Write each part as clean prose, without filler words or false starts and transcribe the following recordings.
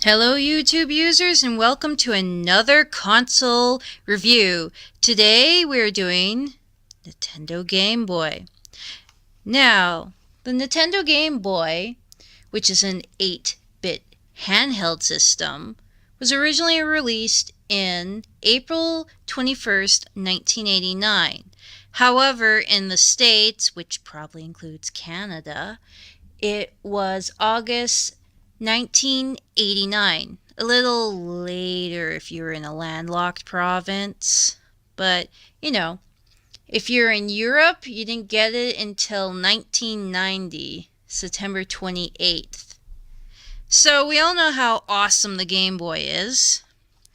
Hello YouTube users and welcome to another console review. Today we're doing Nintendo Game Boy. Now, the Nintendo Game Boy, which is an 8-bit handheld system, was originally released in April 21st, 1989. However, in the States, which probably includes Canada, it was August 1989. A little later if you're in a landlocked province. But, if you're in Europe, you didn't get it until 1990, September 28th. So we all know how awesome the Game Boy is.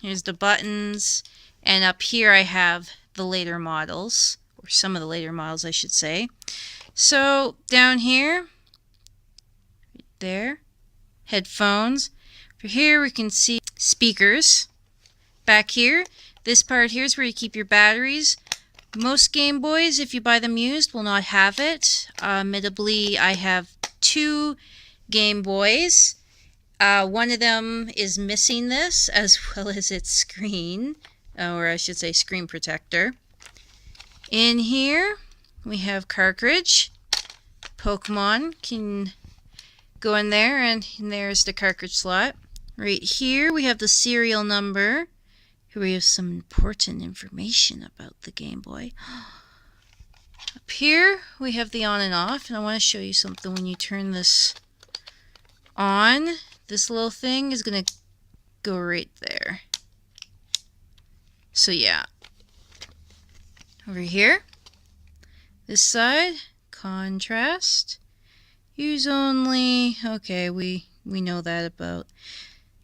Here's the buttons, and up here I have the later models, or some of the later models I should say. So down here, there, headphones. For here we can see speakers. Back here, this part here is where you keep your batteries. Most Game Boys, if you buy them used, will not have it. Admittedly, I have two Game Boys. One of them is missing this, as well as its screen, or I should say screen protector. In here, we have cartridge. Pokemon can go in there, and there's the cartridge slot. Right here we have the serial number. Here we have some important information about the Game Boy. Up here we have the on and off, and I want to show you something. When you turn this on, this little thing is going to go right there. So yeah. Over here, this side, contrast. Use only. Okay, we know that about.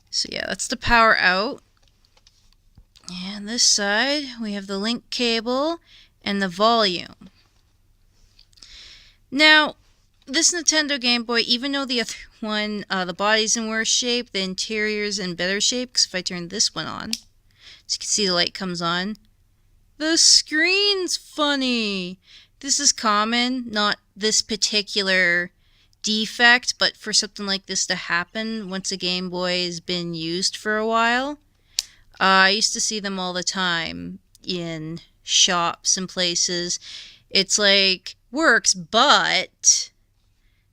So yeah, that's the power out. And this side, we have the link cable and the volume. Now, this Nintendo Game Boy, even though the other one, the body's in worse shape, the interior's in better shape, because if I turn this one on, so you can see the light comes on, the screen's funny. This is common, not this particular defect, but for something like this to happen once a Game Boy has been used for a while. I used to see them all the time in shops and places. It's like, works, but...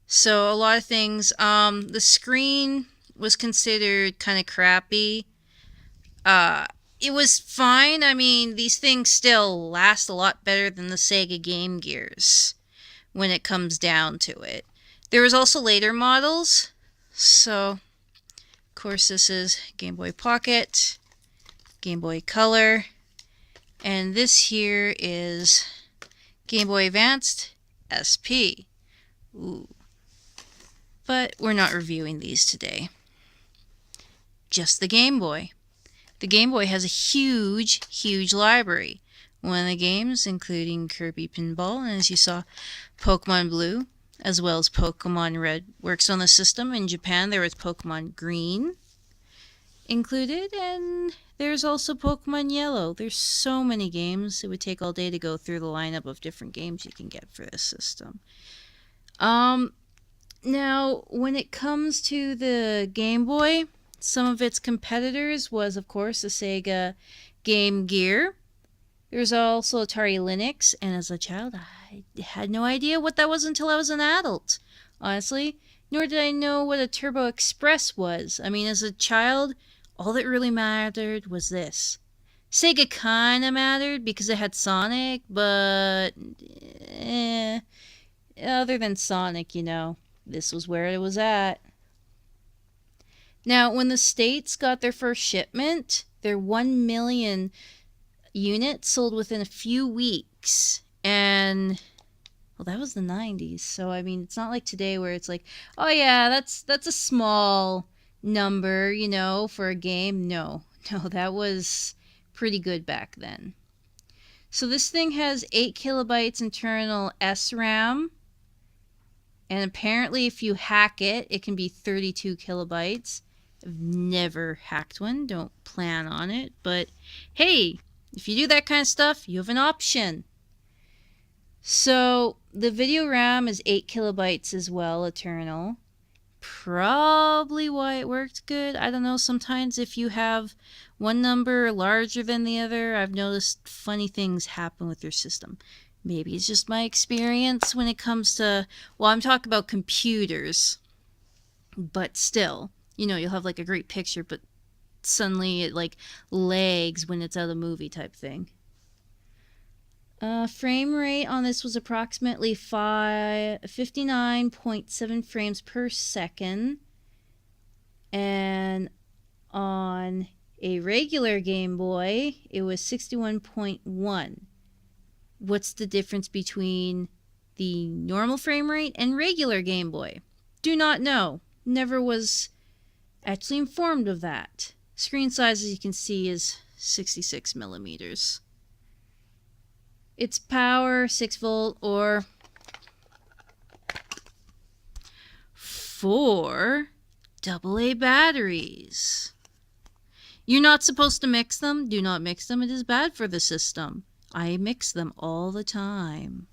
So a lot of things, the screen was considered kind of crappy. It was fine. I mean, these things still last a lot better than the Sega Game Gears when it comes down to it. There was also later models. So, of course, this is Game Boy Pocket, Game Boy Color, and this here is Game Boy Advanced SP. Ooh. But we're not reviewing these today. Just the Game Boy. The Game Boy has a huge, huge library. One of the games, including Kirby Pinball, and as you saw, Pokemon Blue, as well as Pokemon Red, works on the system. In Japan, there was Pokemon Green included, and there's also Pokemon Yellow. There's so many games. It would take all day to go through the lineup of different games you can get for this system. Now, when it comes to the Game Boy, some of its competitors was, of course, the Sega Game Gear. There's also Atari Lynx, and as a child, I had no idea what that was until I was an adult, honestly. Nor did I know what a Turbo Express was. I mean, as a child, all that really mattered was this. Sega kinda mattered because it had Sonic, but other than Sonic, this was where it was at. Now, when the States got their first shipment, their 1 million units sold within a few weeks. And, well, that was the 90s. So, I mean, it's not like today where it's like, oh yeah, that's a small number, for a game. No, that was pretty good back then. So this thing has 8 kilobytes internal SRAM. And apparently if you hack it, it can be 32 kilobytes. I've never hacked one. Don't plan on it. But hey, if you do that kind of stuff, you have an option. So the video RAM is 8 kilobytes as well, internal. probably why it worked good. I don't know, sometimes if you have one number larger than the other, I've noticed funny things happen with your system. Maybe it's just my experience when it comes to, well, I'm talking about computers, but still, you know, you'll have like a great picture, but suddenly it like lags when it's out of movie type thing. Frame rate on this was approximately 59.7 frames per second. And on a regular Game Boy, it was 61.1. What's the difference between the normal frame rate and regular Game Boy? Do not know. Never was actually informed of that. Screen size, as you can see, is 66 millimeters. Its power, 6 volt or 4 AA batteries. You're not supposed to mix them. Do not mix them. It is bad for the system. I mix them all the time.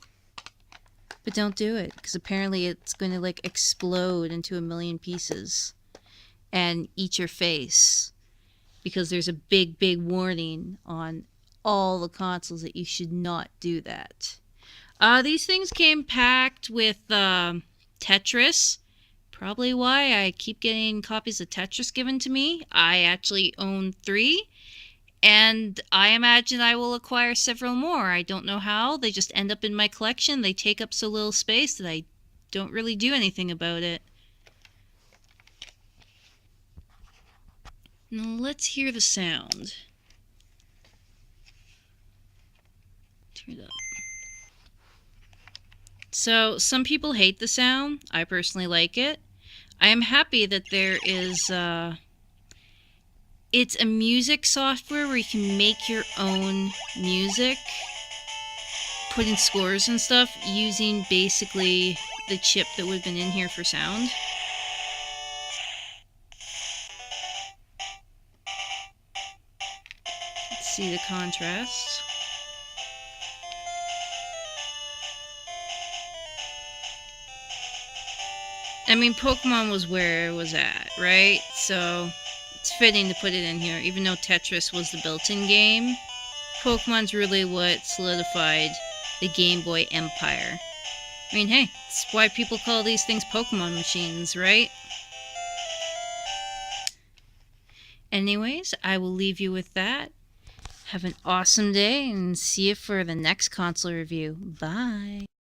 But don't do it, because apparently it's going to like explode into a million pieces and eat your face. Because there's a big, big warning on all the consoles that you should not do that. These things came packed with Tetris. Probably why I keep getting copies of Tetris given to me. I actually own 3. And I imagine I will acquire several more. I don't know how. They just end up in my collection. They take up so little space that I don't really do anything about it. Now let's hear the sound. Turn it up. So some people hate the sound. I personally like it. I am happy that there is it's a music software where you can make your own music, put in scores and stuff using basically the chip that would have been in here for sound. Let's see the contrast. I mean, Pokemon was where it was at, right? So it's fitting to put it in here, even though Tetris was the built-in game. Pokemon's really what solidified the Game Boy empire. I mean, hey, that's why people call these things Pokemon machines, right? Anyways, I will leave you with that. Have an awesome day and see you for the next console review. Bye.